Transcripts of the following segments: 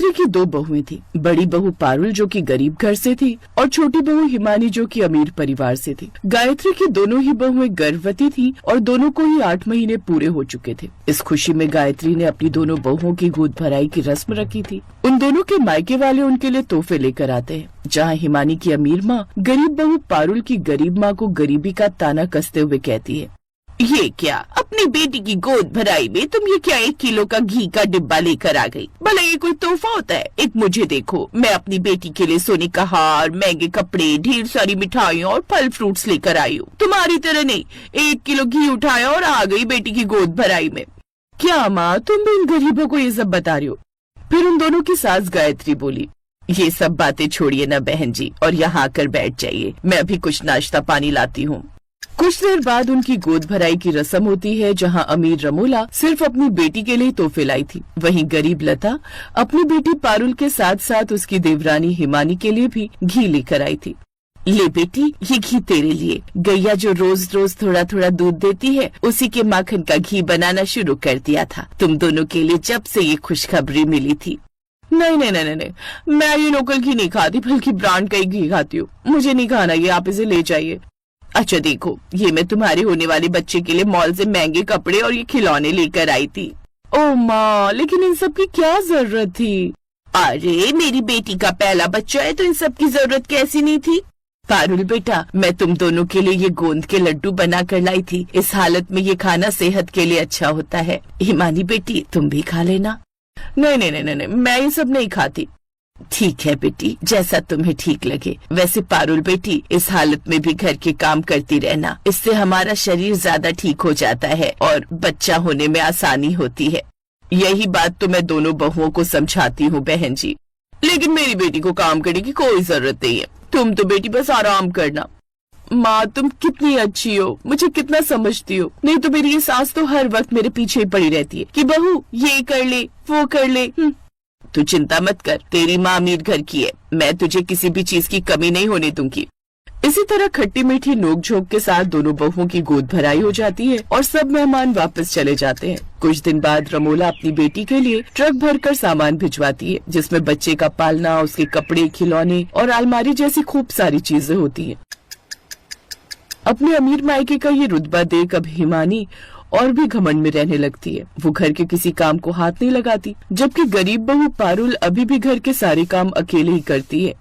गायत्री की दो बहुएं थी। बड़ी बहू पारुल जो कि गरीब घर से थी और छोटी बहू हिमानी जो कि अमीर परिवार से थी। गायत्री की दोनों ही बहुएं गर्भवती थी और दोनों को ही 8 महीने पूरे हो चुके थे। इस खुशी में गायत्री ने अपनी दोनों बहुओं की गोद भराई की रस्म रखी थी। उन दोनों के मायके वाले उनके लिए तोहफे लेकर आते हैं, जहाँ हिमानी की अमीर माँ गरीब बहू पारुल की गरीब माँ को गरीबी का ताना कसते हुए कहती है, ये क्या, अपनी बेटी की गोद भराई में तुम ये क्या 1 किलो का घी का डिब्बा लेकर आ गई? भला ये कोई तोहफा होता है? एक मुझे देखो, मैं अपनी बेटी के लिए सोने का हार, महंगे कपड़े, ढेर सारी मिठाइयाँ और फल फ्रूट्स लेकर आई हूँ। तुम्हारी तरह नहीं, 1 किलो घी उठाया और आ गई बेटी की गोद भराई में। क्या माँ, तुम भी इन गरीबों को ये सब बता रही हो? फिर उन दोनों की सास गायत्री बोली, ये सब बातें छोड़िए ना बहन जी, और यहाँ आकर बैठ जाइए, मैं अभी कुछ नाश्ता पानी लाती हूँ। कुछ देर बाद उनकी गोद भराई की रस्म होती है, जहाँ अमीर रमोला सिर्फ अपनी बेटी के लिए तोहफे लाई थी। वहीं गरीब लता अपनी बेटी पारुल के साथ साथ उसकी देवरानी हिमानी के लिए भी घी लेकर आई थी। ले बेटी, ये घी तेरे लिए। गैया जो रोज रोज थोड़ा थोड़ा दूध देती है, उसी के माखन का घी बनाना शुरू कर दिया था तुम दोनों के लिए जब से ये खुशखबरी मिली थी। नहीं नहीं नहीं नहीं, मैं ये लोकल घी नहीं खाती, बल्कि ब्रांड का ही घी खाती हूँ। मुझे नहीं खाना ये, आप इसे ले जाइए। अच्छा देखो, ये मैं तुम्हारे होने वाले बच्चे के लिए मॉल से महंगे कपड़े और ये खिलौने लेकर आई थी। ओ माँ, लेकिन इन सब की क्या जरूरत थी? अरे मेरी बेटी का पहला बच्चा है तो इन सब की जरूरत कैसी नहीं थी? पारुल बेटा, मैं तुम दोनों के लिए ये गोंद के लड्डू बना कर लाई थी। इस हालत में ये खाना सेहत के लिए अच्छा होता है। हिमानी बेटी, तुम भी खा लेना। नहीं नहीं नहीं नहीं, मैं ये सब नहीं खाती। ठीक है बेटी, जैसा तुम्हें ठीक लगे। वैसे पारुल बेटी, इस हालत में भी घर के काम करती रहना, इससे हमारा शरीर ज्यादा ठीक हो जाता है और बच्चा होने में आसानी होती है। यही बात तो मैं दोनों बहुओं को समझाती हूँ बहन जी, लेकिन मेरी बेटी को काम करने की कोई जरूरत नहीं है। तुम तो बेटी बस आराम करना। माँ, तुम कितनी अच्छी हो, मुझे कितना समझती हो। नहीं तो मेरी ये सास तो हर वक्त मेरे पीछे ही पड़ी रहती है कि बहू ये कर ले, वो कर ले। तू चिंता मत कर, तेरी माँ अमीर घर की है, मैं तुझे किसी भी चीज की कमी नहीं होने दूंगी। इसी तरह खट्टी मीठी नोक-झोंक के साथ दोनों बहुओं की गोद भराई हो जाती है और सब मेहमान वापस चले जाते हैं। कुछ दिन बाद रमोला अपनी बेटी के लिए ट्रक भरकर सामान भिजवाती है, जिसमें बच्चे का पालना, उसके कपड़े, खिलौने और अलमारी जैसी खूब सारी चीजें होती हैं। अपने अमीर मायके का ये रुतबा देख अब हिमानी और भी घमंड में रहने लगती है। वो घर के किसी काम को हाथ नहीं लगाती, जबकि गरीब बहू पारुल अभी भी घर के सारे काम अकेले ही करती है।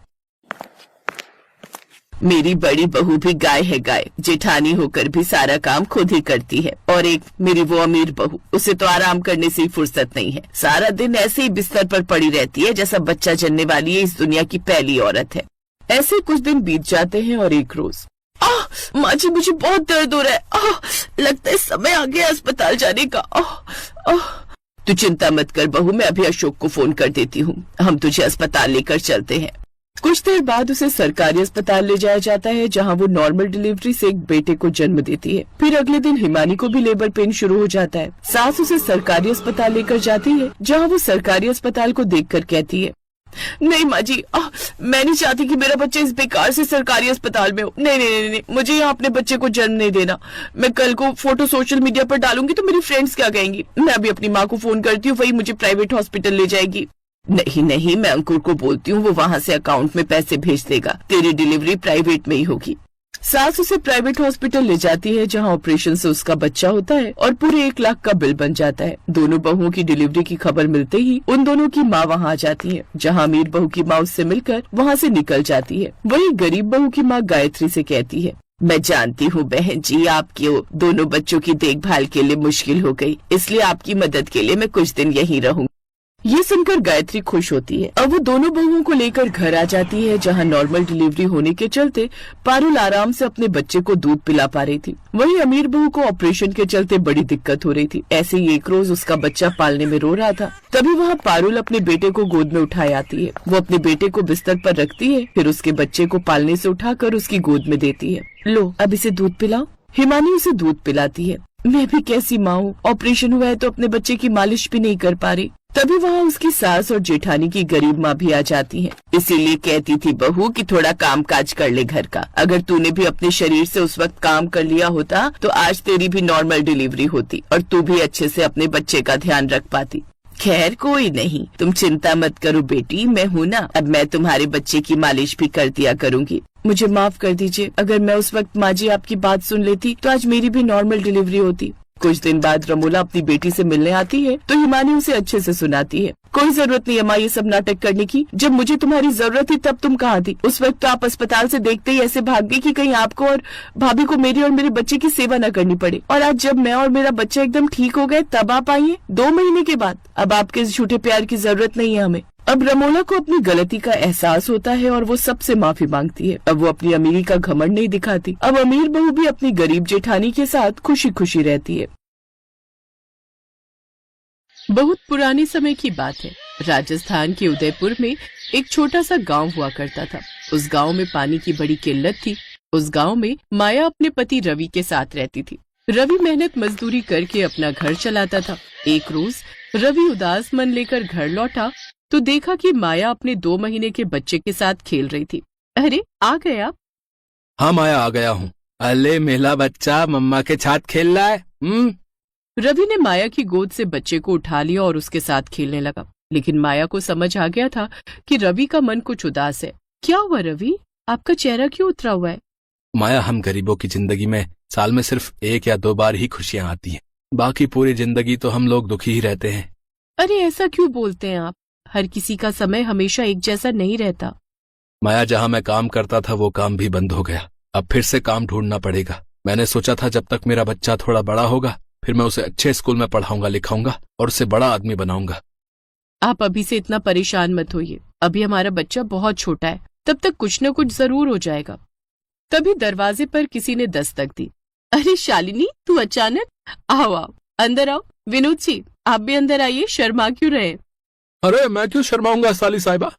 मेरी बड़ी बहू भी गाय है गाय, जेठानी होकर भी सारा काम खुद ही करती है। और एक मेरी वो अमीर बहू, उसे तो आराम करने से ही फुर्सत नहीं है। सारा दिन ऐसे ही बिस्तर पर पड़ी रहती है जैसा बच्चा जनने वाली है इस दुनिया की पहली औरत है। ऐसे कुछ दिन बीत जाते हैं और एक रोज, माँ जी मुझे बहुत दर्द हो रहा है, लगता है समय आ गया अस्पताल जाने का। तू चिंता मत कर बहू, मैं अभी अशोक को फोन कर देती हूँ, हम तुझे अस्पताल लेकर चलते हैं। कुछ देर बाद उसे सरकारी अस्पताल ले जाया जाता है, जहाँ वो नॉर्मल डिलीवरी से एक बेटे को जन्म देती है। फिर अगले दिन हिमानी को भी लेबर पेन शुरू हो जाता है। सास उसे सरकारी अस्पताल लेकर जाती है, जहाँ वो सरकारी अस्पताल को देखकर कहती है, नहीं माँ जी, मैं नहीं चाहती कि मेरा बच्चा इस बेकार से सरकारी अस्पताल में हो। नहीं नहीं नहीं नहीं, मुझे यहाँ अपने बच्चे को जन्म नहीं देना। मैं कल को फोटो सोशल मीडिया पर डालूंगी तो मेरी फ्रेंड्स क्या कहेंगी। मैं अभी अपनी माँ को फोन करती हूँ, वही मुझे प्राइवेट हॉस्पिटल ले जाएगी। नहीं नहीं, मैं अंकुर को बोलती हूँ, वो वहाँ से अकाउंट में पैसे भेज देगा, तेरी डिलीवरी प्राइवेट में ही होगी। सास उसे प्राइवेट हॉस्पिटल ले जाती है, जहाँ ऑपरेशन से उसका बच्चा होता है और पूरे 1 लाख का बिल बन जाता है। दोनों बहुओं की डिलीवरी की खबर मिलते ही उन दोनों की माँ वहाँ आ जाती है, जहाँ अमीर बहू की माँ उससे मिलकर वहाँ से निकल जाती है। वही गरीब बहू की माँ गायत्री से कहती है, मैं जानती हूँ बहन जी, आपकी दोनों बच्चों की देखभाल के लिए मुश्किल हो गई, इसलिए आपकी मदद के लिए मैं कुछ दिन यहीं रहूँगी। ये सुनकर गायत्री खुश होती है। अब वो दोनों बहुओं को लेकर घर आ जाती है, जहाँ नॉर्मल डिलीवरी होने के चलते पारुल आराम से अपने बच्चे को दूध पिला पा रही थी। वहीं अमीर बहू को ऑपरेशन के चलते बड़ी दिक्कत हो रही थी। ऐसे ही एक रोज उसका बच्चा पालने में रो रहा था, तभी वहाँ पारुल अपने बेटे को गोद में उठाए आती है। वो अपने बेटे को बिस्तर पर रखती है, फिर उसके बच्चे को पालने से उठाकर उसकी गोद में देती है। लो अब इसे दूध पिलाओ। हिमानी उसे दूध पिलाती है। मैं भी कैसी माँ हूँ, ऑपरेशन हुआ है तो अपने बच्चे की मालिश भी नहीं कर पा रही। तभी वहाँ उसकी सास और जेठानी की गरीब माँ भी आ जाती है। इसीलिए कहती थी बहू कि थोड़ा काम काज कर ले घर का। अगर तूने भी अपने शरीर से उस वक्त काम कर लिया होता तो आज तेरी भी नॉर्मल डिलीवरी होती और तू भी अच्छे से अपने बच्चे का ध्यान रख पाती। खैर कोई नहीं, तुम चिंता मत करो बेटी, मैं हूँ ना। अब मैं तुम्हारे बच्चे की मालिश भी कर दिया करूँगी। मुझे माफ कर दीजिए, अगर मैं उस वक्त माँ जी आपकी बात सुन लेती तो आज मेरी भी नॉर्मल डिलीवरी होती। कुछ दिन बाद रमोला अपनी बेटी से मिलने आती है तो हिमानी उसे अच्छे से सुनाती है। कोई जरूरत नहीं अम्मा ये सब नाटक करने की। जब मुझे तुम्हारी जरूरत थी तब तुम कहाँ थी? उस वक्त तो आप अस्पताल से देखते ही ऐसे भाग गई कि कहीं आपको और भाभी को मेरी और मेरे बच्चे की सेवा न करनी पड़े। और आज जब मैं और मेरा बच्चा एकदम ठीक हो गए तब आप आई हैं 2 महीने के बाद। अब आपके इस झूठे प्यार की जरूरत नहीं है हमें। अब रमोला को अपनी गलती का एहसास होता है और वो सबसे माफी मांगती है। अब वो अपनी अमीरी का घमंड नहीं दिखाती। अब अमीर बहू भी अपनी गरीब जेठानी के साथ खुशी खुशी रहती है। बहुत पुराने समय की बात है। राजस्थान के उदयपुर में एक छोटा सा गांव हुआ करता था। उस गांव में पानी की बड़ी किल्लत थी। उस गांव में माया अपने पति रवि के साथ रहती थी। रवि मेहनत मजदूरी करके अपना घर चलाता था। एक रोज रवि उदास मन लेकर घर लौटा तो देखा कि माया अपने 2 महीने के बच्चे के साथ खेल रही थी। अरे आ गए आप? हाँ माया, आ गया हूँ। अले मेला बच्चा मम्मा के साथ खेल रहा है। रवि ने माया की गोद से बच्चे को उठा लिया और उसके साथ खेलने लगा। लेकिन माया को समझ आ गया था कि रवि का मन कुछ उदास है। क्या हुआ रवि, आपका चेहरा क्यों उतरा हुआ है? माया, हम गरीबों की जिंदगी में साल में सिर्फ 1 या 2 बार ही खुशियाँ आती हैं। बाकी पूरी जिंदगी तो हम लोग दुखी ही रहते हैं। अरे ऐसा क्यों बोलते हैं आप? हर किसी का समय हमेशा एक जैसा नहीं रहता। माया, जहाँ मैं काम करता था वो काम भी बंद हो गया। अब फिर से काम ढूंढना पड़ेगा। मैंने सोचा था जब तक मेरा बच्चा थोड़ा बड़ा होगा फिर मैं उसे अच्छे स्कूल में पढ़ाऊंगा लिखाऊंगा और उसे बड़ा आदमी बनाऊंगा। आप अभी से इतना परेशान मत होइए। अभी हमारा बच्चा बहुत छोटा है, तब तक कुछ न कुछ जरूर हो जाएगा। तभी दरवाजे पर किसी ने दस्तक दी। अरे शालिनी, तू अचानक? आओ आओ, अंदर आओ। विनोद जी, आप भी अंदर आइए, शर्मा क्यों रहे? अरे मैं क्यों शर्माऊंगा साली साहिबा।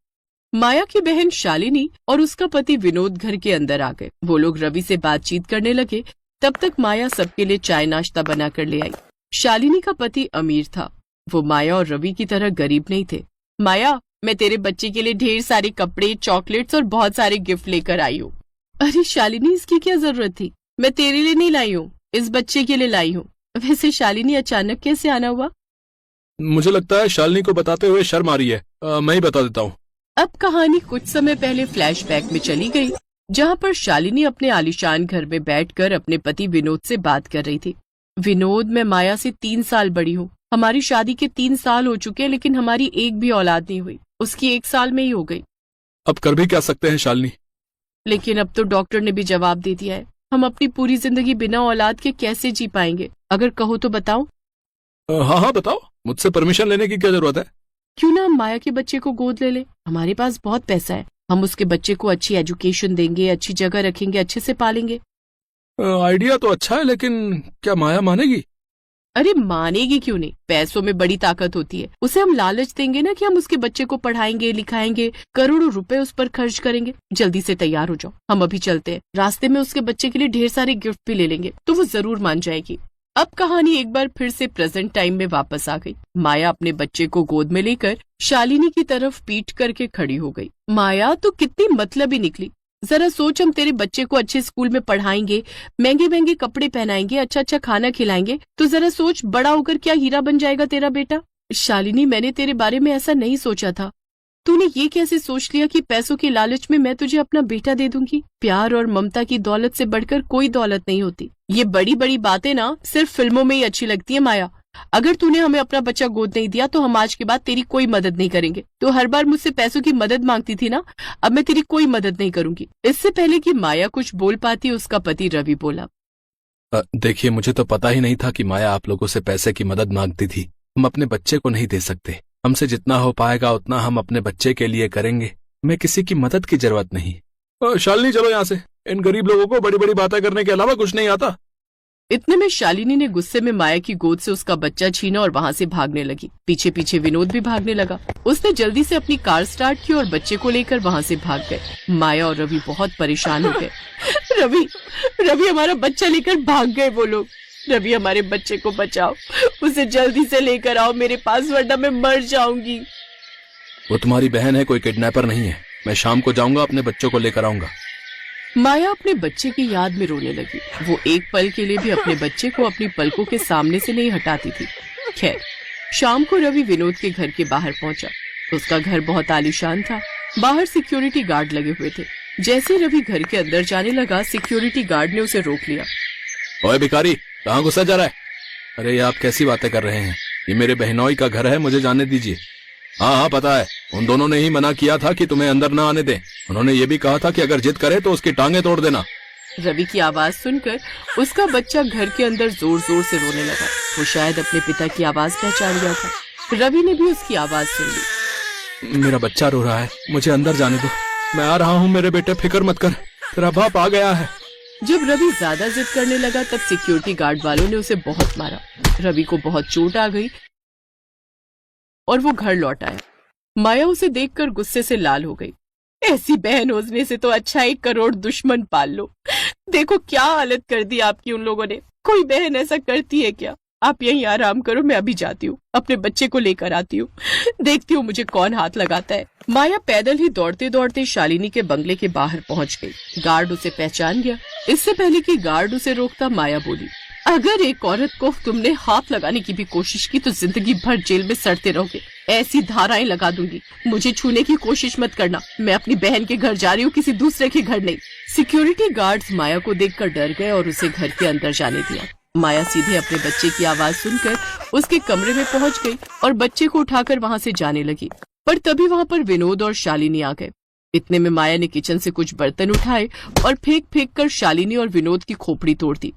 माया की बहन शालिनी और उसका पति विनोद घर के अंदर आ गए। वो लोग रवि से बातचीत करने लगे। तब तक माया सबके लिए चाय नाश्ता बनाकर ले आई। शालिनी का पति अमीर था। वो माया और रवि की तरह गरीब नहीं थे। माया, मैं तेरे बच्चे के लिए ढेर सारे कपड़े, चॉकलेट्स और बहुत सारे गिफ्ट लेकर आई हूँ। अरे शालिनी, इसकी क्या जरूरत थी? मैं तेरे लिए नहीं लाई हूँ, इस बच्चे के लिए लाई हूँ। वैसे शालिनी, अचानक कैसे आना हुआ? मुझे लगता है शालिनी को बताते हुए शर्म आ रही है। मैं ही बता देता हूँ। अब कहानी कुछ समय पहले फ्लैशबैक में चली गई, जहाँ पर शालिनी अपने आलीशान घर में बैठकर अपने पति विनोद से बात कर रही थी। विनोद, मैं माया से 3 साल बड़ी हूँ। हमारी शादी के 3 साल हो चुके हैं, लेकिन हमारी एक भी औलाद नहीं हुई। उसकी 1 साल में ही हो गई। अब कर भी क्या सकते हैं शालिनी? लेकिन अब तो डॉक्टर ने भी जवाब दे दिया है। हम अपनी पूरी जिंदगी बिना औलाद के कैसे जी पाएंगे? अगर कहो तो बताओ। हाँ हाँ बताओ, मुझसे परमिशन लेने की क्या जरूरत है? क्यों ना हम माया के बच्चे को गोद ले ले? हमारे पास बहुत पैसा है। हम उसके बच्चे को अच्छी एजुकेशन देंगे, अच्छी जगह रखेंगे, अच्छे से पालेंगे। आइडिया तो अच्छा है, लेकिन क्या माया मानेगी? अरे मानेगी क्यों नहीं? पैसों में बड़ी ताकत होती है। उसे हम लालच देंगे ना कि हम उसके बच्चे को पढ़ाएंगे, लिखाएंगे, करोड़ों रुपए उस पर खर्च करेंगे। जल्दी से तैयार हो जाओ, हम अभी चलते हैं। रास्ते में उसके बच्चे के लिए ढेर सारे गिफ्ट भी ले लेंगे, तो वो जरूर मान जाएगी। अब कहानी एक बार फिर से प्रेजेंट टाइम में वापस आ गई। माया अपने बच्चे को गोद में लेकर शालिनी की तरफ पीठ करके खड़ी हो गई। माया, तो कितनी मतलबी निकली। जरा सोच, हम तेरे बच्चे को अच्छे स्कूल में पढ़ाएंगे, महंगे महंगे कपड़े पहनाएंगे, अच्छा अच्छा खाना खिलाएंगे, तो जरा सोच, बड़ा होकर क्या हीरा बन जाएगा तेरा बेटा। शालिनी, मैंने तेरे बारे में ऐसा नहीं सोचा था। तूने ये कैसे सोच लिया कि पैसों के लालच में मैं तुझे अपना बेटा दे दूंगी? प्यार और ममता की दौलत से बढ़कर कोई दौलत नहीं होती। ये बड़ी बड़ी बातें ना सिर्फ फिल्मों में ही अच्छी लगती है माया। अगर तूने हमें अपना बच्चा गोद नहीं दिया तो हम आज के बाद तेरी कोई मदद नहीं करेंगे। तो हर बार मुझसे पैसों की मदद मांगती थी ना, अब मैं तेरी कोई मदद नहीं करूंगी। इससे पहले कि माया कुछ बोल पाती, उसका पति रवि बोला। देखिए, मुझे तो पता ही नहीं था कि माया आप लोगों से पैसे की मदद मांगती थी। हम अपने बच्चे को नहीं दे सकते। हमसे जितना हो पाएगा उतना हम अपने बच्चे के लिए करेंगे। मैं किसी की मदद की जरूरत नहीं। शालिनी, चलो यहाँ से। इन गरीब लोगों को बड़ी बड़ी बातें करने के अलावा कुछ नहीं आता। इतने में शालिनी ने गुस्से में माया की गोद से उसका बच्चा छीना और वहाँ से भागने लगी। पीछे पीछे विनोद भी भागने लगा। उसने जल्दी से अपनी कार स्टार्ट की और बच्चे को लेकर वहाँ से भाग गए। माया और रवि बहुत परेशान हो गए। रवि, हमारा बच्चा लेकर भाग गए वो लोग। रवि, हमारे बच्चे को बचाओ, उसे जल्दी से लेकर आओ मेरे पास, वरना मैं मर जाऊंगी। वो तुम्हारी बहन है, कोई किडनैपर नहीं है। मैं शाम को जाऊंगा, अपने बच्चों को लेकर आऊंगा। माया अपने बच्चे की याद में रोने लगी। वो एक पल के लिए भी अपने बच्चे को अपनी पलकों के सामने से नहीं हटाती थी। खैर, शाम को रवि विनोद के घर के बाहर पहुंचा। उसका घर बहुत आलीशान था। बाहर सिक्योरिटी गार्ड लगे हुए थे। जैसे रवि घर के अंदर जाने लगा, सिक्योरिटी गार्ड ने उसे रोक लिया। ओए भिखारी, कहाँ घुसा जा रहा है? अरे ये आप कैसी बातें कर रहे हैं? ये मेरे बहनोई का घर है, मुझे जाने दीजिए। हाँ हाँ पता है, उन दोनों ने ही मना किया था कि तुम्हें अंदर न आने दें। उन्होंने ये भी कहा था कि अगर जिद करे तो उसकी टांगे तोड़ देना। रवि की आवाज सुनकर उसका बच्चा घर के अंदर जोर जोर से रोने लगा। वो शायद अपने पिता की आवाज पहचान गया था। रवि ने भी उसकी आवाज सुन ली। मेरा बच्चा रो रहा है, मुझे अंदर जाने दो। मैं आ रहा हूँ मेरे बेटे, फिक्र मत कर, तेरा बाप आ गया है। जब रवि ज्यादा जिद करने लगा तब सिक्योरिटी गार्ड वालों ने उसे बहुत मारा। रवि को बहुत चोट आ गई और वो घर लौट आया। माया उसे देखकर गुस्से से लाल हो गई। ऐसी बहन होने से तो अच्छा 1 करोड़ दुश्मन पाल लो। देखो क्या हालत कर दी आपकी उन लोगों ने। कोई बहन ऐसा करती है क्या? आप यहीं आराम करो, मैं अभी जाती हूँ, अपने बच्चे को लेकर आती हूँ, देखती हूँ मुझे कौन हाथ लगाता है। माया पैदल ही दौड़ते दौड़ते शालिनी के बंगले के बाहर पहुंच गई। गार्ड उसे पहचान गया। इससे पहले कि गार्ड उसे रोकता, माया बोली, अगर एक औरत को तुमने हाथ लगाने की भी कोशिश की तो जिंदगी भर जेल में सड़ते रहोगे। ऐसी धाराएं लगा दूंगी। मुझे छूने की कोशिश मत करना। मैं अपनी बहन के घर जा रही हूँ, किसी दूसरे के घर नहीं। सिक्योरिटी गार्ड्स माया को देखकर डर गए और उसे घर के अंदर जाने दिया। माया सीधे अपने बच्चे की आवाज सुनकर उसके कमरे में पहुंच गई और बच्चे को उठाकर वहां से जाने लगी। पर तभी वहां पर विनोद और शालिनी आ गए। इतने में माया ने किचन से कुछ बर्तन उठाए और फेंक फेंक कर शालिनी और विनोद की खोपड़ी तोड़ दी।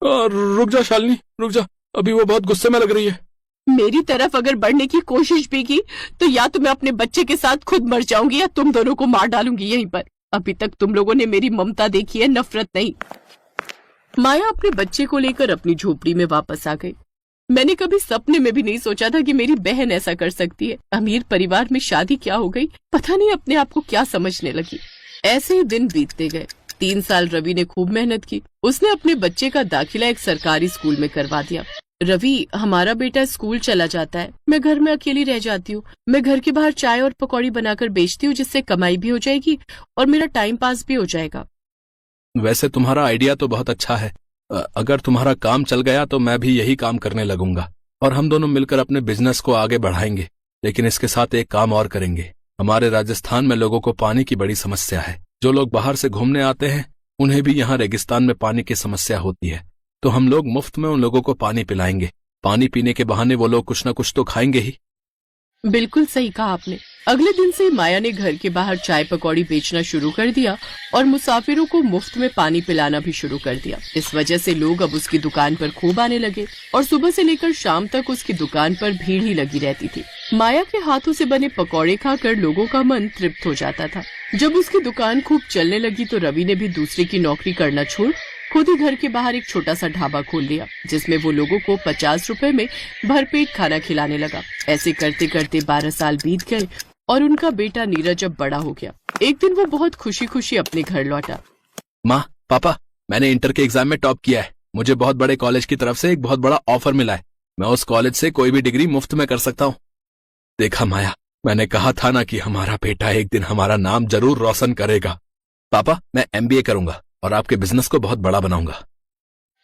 रुक जा शालिनी, रुक जा, अभी वो बहुत गुस्से में लग रही है। मेरी तरफ अगर बढ़ने की कोशिश भी की तो या तो मैं अपने बच्चे के साथ खुद मर जाऊंगी या तुम दोनों को मार डालूंगी यहीं पर। अभी तक तुम लोगों ने मेरी ममता देखी है, नफरत नहीं। माया अपने बच्चे को लेकर अपनी झोपड़ी में वापस आ गई। मैंने कभी सपने में भी नहीं सोचा था कि मेरी बहन ऐसा कर सकती है। अमीर परिवार में शादी क्या हो गई, पता नहीं अपने आप को क्या समझने लगी। ऐसे ही दिन बीतते गए। 3 साल रवि ने खूब मेहनत की। उसने अपने बच्चे का दाखिला एक सरकारी स्कूल में करवा दिया। रवि, हमारा बेटा स्कूल चला जाता है, मैं घर में अकेली रह जाती हूँ। मैं घर के बाहर चाय और पकौड़ी बनाकर बेचती हूँ, जिससे कमाई भी हो जाएगी और मेरा टाइम पास भी हो जाएगा। वैसे तुम्हारा आइडिया तो बहुत अच्छा है। अगर तुम्हारा काम चल गया तो मैं भी यही काम करने लगूंगा और हम दोनों मिलकर अपने बिजनेस को आगे बढ़ाएंगे। लेकिन इसके साथ एक काम और करेंगे। हमारे राजस्थान में लोगों को पानी की बड़ी समस्या है। जो लोग बाहर से घूमने आते हैं उन्हें भी यहाँ रेगिस्तान में पानी की समस्या होती है। तो हम लोग मुफ्त में उन लोगों को पानी पिलाएंगे। पानी पीने के बहाने वो लोग कुछ न कुछ तो खाएंगे ही। बिल्कुल सही कहा आपने। अगले दिन से माया ने घर के बाहर चाय पकौड़ी बेचना शुरू कर दिया और मुसाफिरों को मुफ्त में पानी पिलाना भी शुरू कर दिया। इस वजह से लोग अब उसकी दुकान पर खूब आने लगे और सुबह से लेकर शाम तक उसकी दुकान पर भीड़ ही लगी रहती थी। माया के हाथों से बने पकौड़े खाकर लोगों का मन तृप्त हो जाता था। जब उसकी दुकान खूब चलने लगी तो रवि ने भी दूसरे की नौकरी करना छोड़ खुद ही घर के बाहर एक छोटा सा ढाबा खोल लिया, जिसमें वो लोगों को 50 रुपए में भरपेट खाना खिलाने लगा। ऐसे करते करते 12 साल बीत गए और उनका बेटा नीरज अब बड़ा हो गया। एक दिन वो बहुत खुशी खुशी अपने घर लौटा। माँ, पापा, मैंने इंटर के एग्जाम में टॉप किया है। मुझे बहुत बड़े कॉलेज की तरफ से एक बहुत बड़ा ऑफर मिला है। मैं उस कॉलेज से कोई भी डिग्री मुफ्त में कर सकता हूँ। देखा माया, मैंने कहा था ना कि हमारा बेटा एक दिन हमारा नाम जरूर रोशन करेगा। पापा, मैं MBA करूंगा और आपके बिजनेस को बहुत बड़ा बनाऊंगा।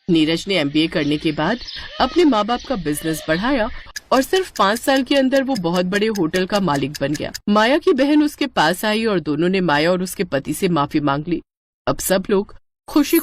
नीरज ने MBA करने के बाद अपने माँ बाप का बिजनेस बढ़ाया और सिर्फ 5 साल के अंदर वो बहुत बड़े होटल का मालिक बन गया। माया की बहन उसके पास आई और दोनों ने माया और उसके पति से माफी मांग ली। अब सब लोग खुशी